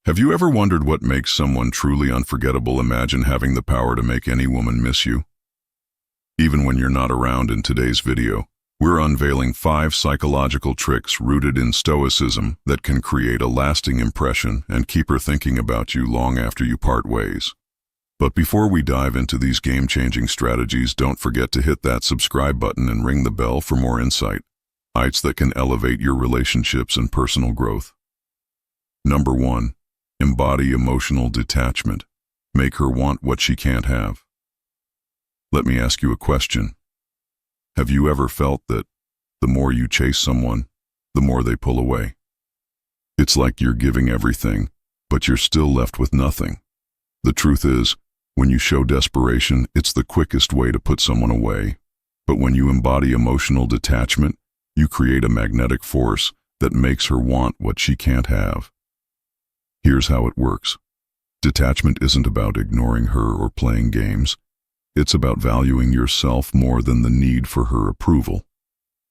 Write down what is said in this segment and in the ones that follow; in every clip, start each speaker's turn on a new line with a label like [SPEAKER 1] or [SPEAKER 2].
[SPEAKER 1] Have you ever wondered what makes someone truly unforgettable? Imagine having the power to make any woman miss you. Even when you're not around. In today's video, we're unveiling 5 psychological tricks rooted in Stoicism that can create a lasting impression and keep her thinking about you long after you part ways. But before we dive into these game-changing strategies, don't forget to hit that subscribe button and ring the bell for more insights that can elevate your relationships and personal growth. Number 1. Embody emotional detachment. Make her want what she can't have. Let me ask you a question. Have you ever felt that the more you chase someone, the more they pull away? It's like you're giving everything, but you're still left with nothing. The truth is, when you show desperation, it's the quickest way to put someone away. But when you embody emotional detachment, you create a magnetic force that makes her want what she can't have. Here's how it works. Detachment isn't about ignoring her or playing games. It's about valuing yourself more than the need for her approval.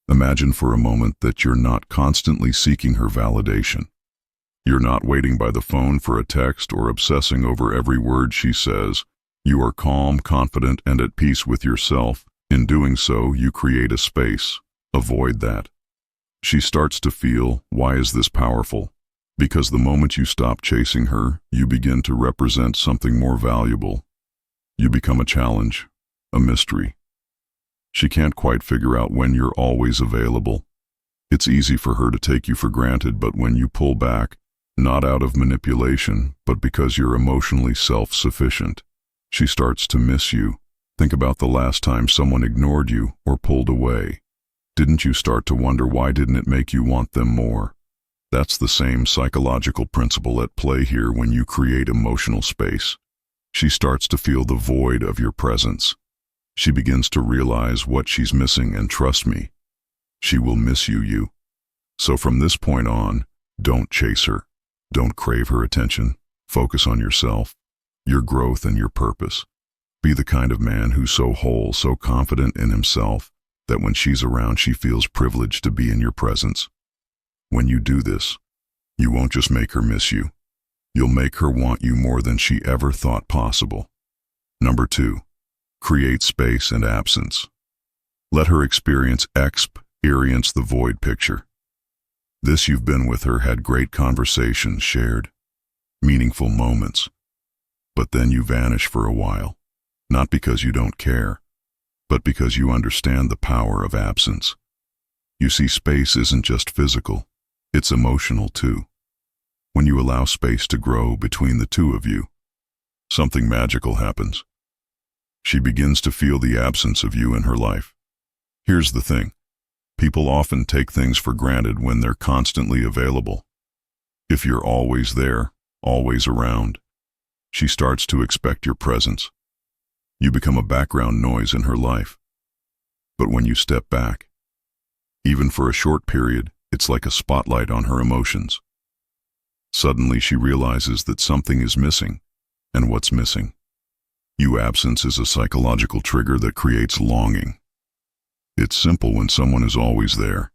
[SPEAKER 1] Imagine for a moment that you're not constantly seeking her validation. You're not waiting by the phone for a text or obsessing over every word she says. You are calm, confident, and at peace with yourself. In doing so, you create a space. Avoid that. She starts to feel, why is this powerful? Because the moment you stop chasing her, you begin to represent something more valuable. You become a challenge, a mystery. She can't quite figure out when you're always available. It's easy for her to take you for granted, but when you pull back, not out of manipulation, but because you're emotionally self-sufficient, she starts to miss you. Think about the last time someone ignored you or pulled away. Didn't you start to wonder why didn't it make you want them more? That's the same psychological principle at play here when you create emotional space. She starts to feel the void of your presence. She begins to realize what she's missing, and trust me, she will miss you. So from this point on, don't chase her. Don't crave her attention. Focus on yourself, your growth, and your purpose. Be the kind of man who's so whole, so confident in himself, that when she's around, she feels privileged to be in your presence. When you do this, you won't just make her miss you. You'll make her want you more than she ever thought possible. Number 2. Create space and absence. Let her experience the void picture. This: you've been with her, had great conversations, shared meaningful moments, but then you vanish for a while. Not because you don't care, but because you understand the power of absence. You see, space isn't just physical, it's emotional too. When you allow space to grow between the two of you, something magical happens. She begins to feel the absence of you in her life. Here's the thing. People often take things for granted when they're constantly available. If you're always there, always around, she starts to expect your presence. You become a background noise in her life. But when you step back, even for a short period, it's like a spotlight on her emotions. Suddenly she realizes that something is missing. And what's missing? Absence is a psychological trigger that creates longing. It's simple: when someone is always there,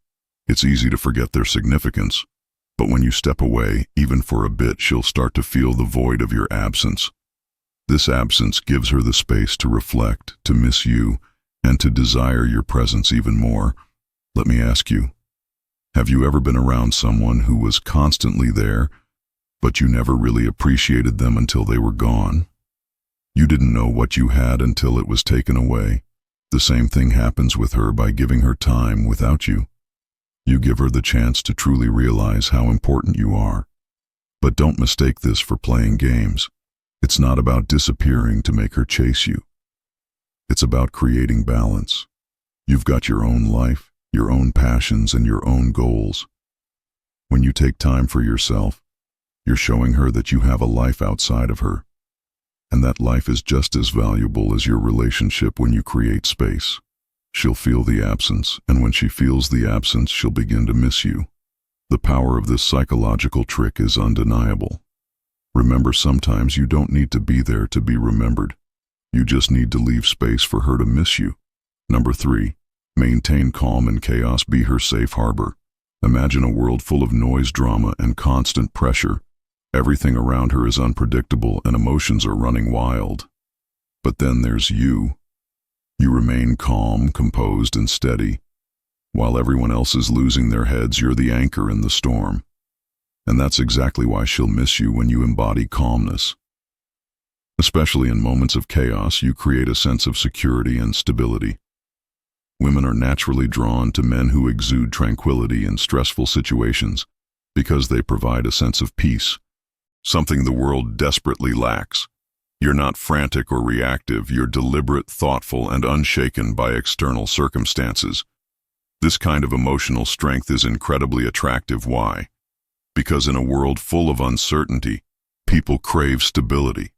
[SPEAKER 1] it's easy to forget their significance. But when you step away, even for a bit, she'll start to feel the void of your absence. This absence gives her the space to reflect, to miss you, and to desire your presence even more. Let me ask you, have you ever been around someone who was constantly there, but you never really appreciated them until they were gone? You didn't know what you had until it was taken away. The same thing happens with her by giving her time without you. You give her the chance to truly realize how important you are. But don't mistake this for playing games. It's not about disappearing to make her chase you. It's about creating balance. You've got your own life, your own passions, and your own goals. When you take time for yourself, you're showing her that you have a life outside of her. And that life is just as valuable as your relationship. When you create space, she'll feel the absence, and when she feels the absence, she'll begin to miss you. The power of this psychological trick is undeniable. Remember, sometimes you don't need to be there to be remembered. You just need to leave space for her to miss you. Number 3. Maintain calm in chaos. Be her safe harbor. Imagine a world full of noise, drama, and constant pressure. Everything around her is unpredictable and emotions are running wild. But then there's you. You remain calm, composed, and steady. While everyone else is losing their heads, you're the anchor in the storm. And that's exactly why she'll miss you when you embody calmness. Especially in moments of chaos, you create a sense of security and stability. Women are naturally drawn to men who exude tranquility in stressful situations because they provide a sense of peace, something the world desperately lacks. You're not frantic or reactive, you're deliberate, thoughtful, and unshaken by external circumstances. This kind of emotional strength is incredibly attractive. Why? Because in a world full of uncertainty, people crave stability.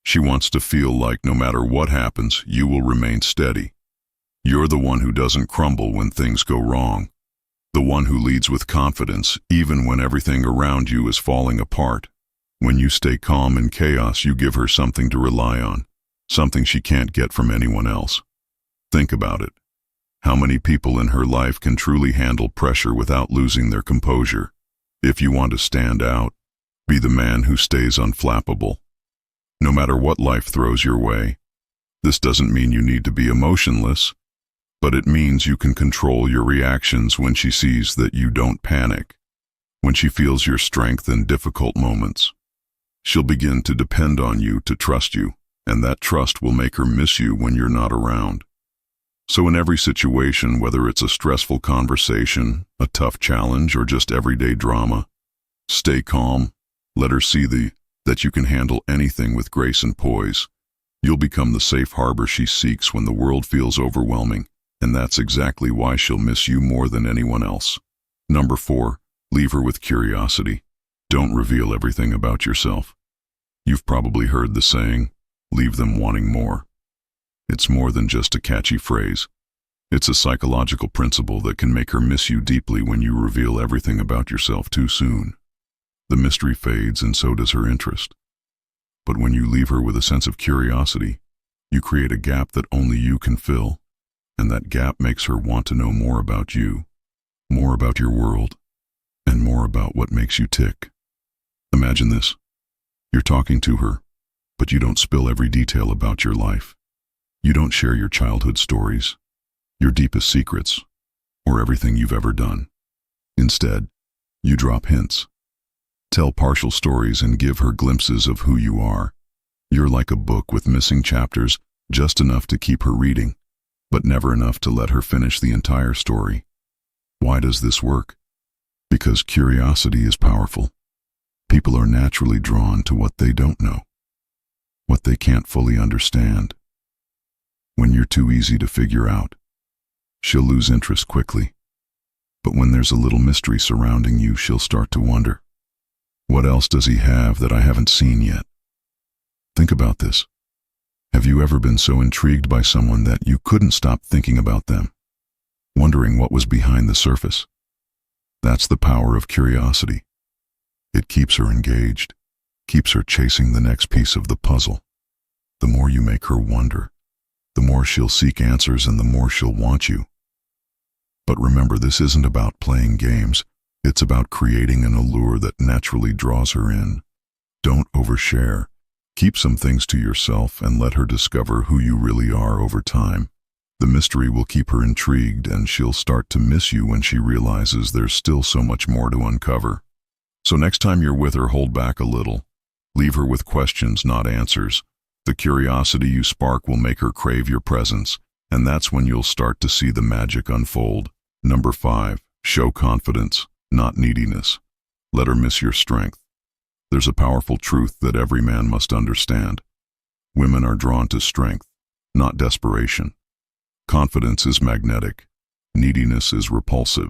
[SPEAKER 1] She wants to feel like no matter what happens, you will remain steady. You're the one who doesn't crumble when things go wrong. The one who leads with confidence even when everything around you is falling apart. When you stay calm in chaos, you give her something to rely on, something she can't get from anyone else. Think about it. How many people in her life can truly handle pressure without losing their composure? If you want to stand out, be the man who stays unflappable, no matter what life throws your way. This doesn't mean you need to be emotionless, but it means you can control your reactions when she sees that you don't panic. When she feels your strength in difficult moments, she'll begin to depend on you, to trust you, and that trust will make her miss you when you're not around. So in every situation, whether it's a stressful conversation, a tough challenge, or just everyday drama, stay calm. Let her see that you can handle anything with grace and poise. You'll become the safe harbor she seeks when the world feels overwhelming, and that's exactly why she'll miss you more than anyone else. Number 4, leave her with curiosity. Don't reveal everything about yourself. You've probably heard the saying, leave them wanting more. It's more than just a catchy phrase. It's a psychological principle that can make her miss you deeply when you reveal everything about yourself too soon. The mystery fades and so does her interest. But when you leave her with a sense of curiosity, you create a gap that only you can fill, and that gap makes her want to know more about you, more about your world, and more about what makes you tick. Imagine this. You're talking to her, but you don't spill every detail about your life. You don't share your childhood stories, your deepest secrets, or everything you've ever done. Instead, you drop hints. Tell partial stories and give her glimpses of who you are. You're like a book with missing chapters, just enough to keep her reading, but never enough to let her finish the entire story. Why does this work? Because curiosity is powerful. People are naturally drawn to what they don't know, what they can't fully understand. When you're too easy to figure out, she'll lose interest quickly. But when there's a little mystery surrounding you, she'll start to wonder, what else does he have that I haven't seen yet? Think about this. Have you ever been so intrigued by someone that you couldn't stop thinking about them, wondering what was behind the surface? That's the power of curiosity. It keeps her engaged, keeps her chasing the next piece of the puzzle. The more you make her wonder, the more she'll seek answers and the more she'll want you. But remember, this isn't about playing games. It's about creating an allure that naturally draws her in. Don't overshare. Keep some things to yourself and let her discover who you really are over time. The mystery will keep her intrigued, and she'll start to miss you when she realizes there's still so much more to uncover. So next time you're with her, hold back a little. Leave her with questions, not answers. The curiosity you spark will make her crave your presence, and that's when you'll start to see the magic unfold. Number 5, show confidence, not neediness. Let her miss your strength. There's a powerful truth that every man must understand. Women are drawn to strength, not desperation. Confidence is magnetic. Neediness is repulsive.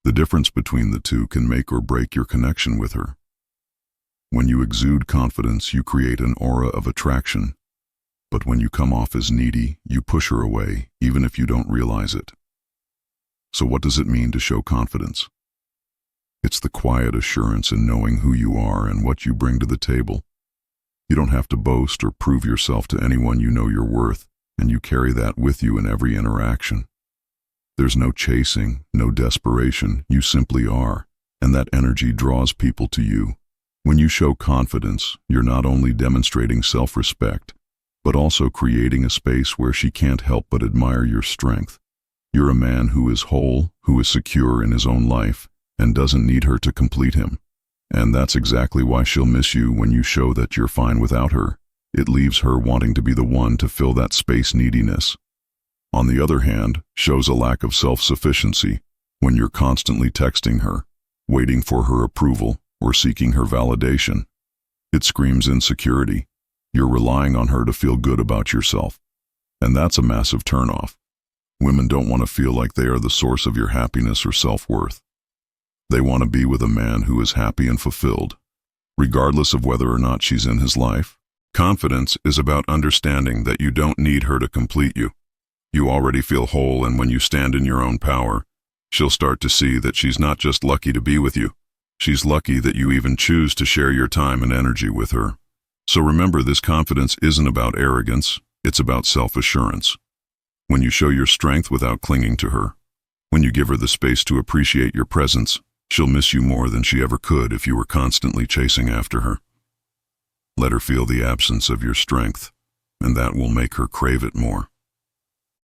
[SPEAKER 1] The difference between the two can make or break your connection with her. When you exude confidence, you create an aura of attraction. But when you come off as needy, you push her away, even if you don't realize it. So what does it mean to show confidence? It's the quiet assurance in knowing who you are and what you bring to the table. You don't have to boast or prove yourself to anyone. You know your worth, and you carry that with you in every interaction. There's no chasing, no desperation. You simply are, and that energy draws people to you. When you show confidence, you're not only demonstrating self-respect, but also creating a space where she can't help but admire your strength. You're a man who is whole, who is secure in his own life, and doesn't need her to complete him. And that's exactly why she'll miss you when you show that you're fine without her. It leaves her wanting to be the one to fill that space. Neediness, on the other hand, shows a lack of self-sufficiency. When you're constantly texting her, waiting for her approval, or seeking her validation, it screams insecurity. You're relying on her to feel good about yourself, and that's a massive turnoff. Women don't want to feel like they are the source of your happiness or self-worth. They want to be with a man who is happy and fulfilled, regardless of whether or not she's in his life. Confidence is about understanding that you don't need her to complete you. You already feel whole, and when you stand in your own power, she'll start to see that she's not just lucky to be with you. She's lucky that you even choose to share your time and energy with her. So remember, this confidence isn't about arrogance, it's about self-assurance. When you show your strength without clinging to her, when you give her the space to appreciate your presence, she'll miss you more than she ever could if you were constantly chasing after her. Let her feel the absence of your strength, and that will make her crave it more.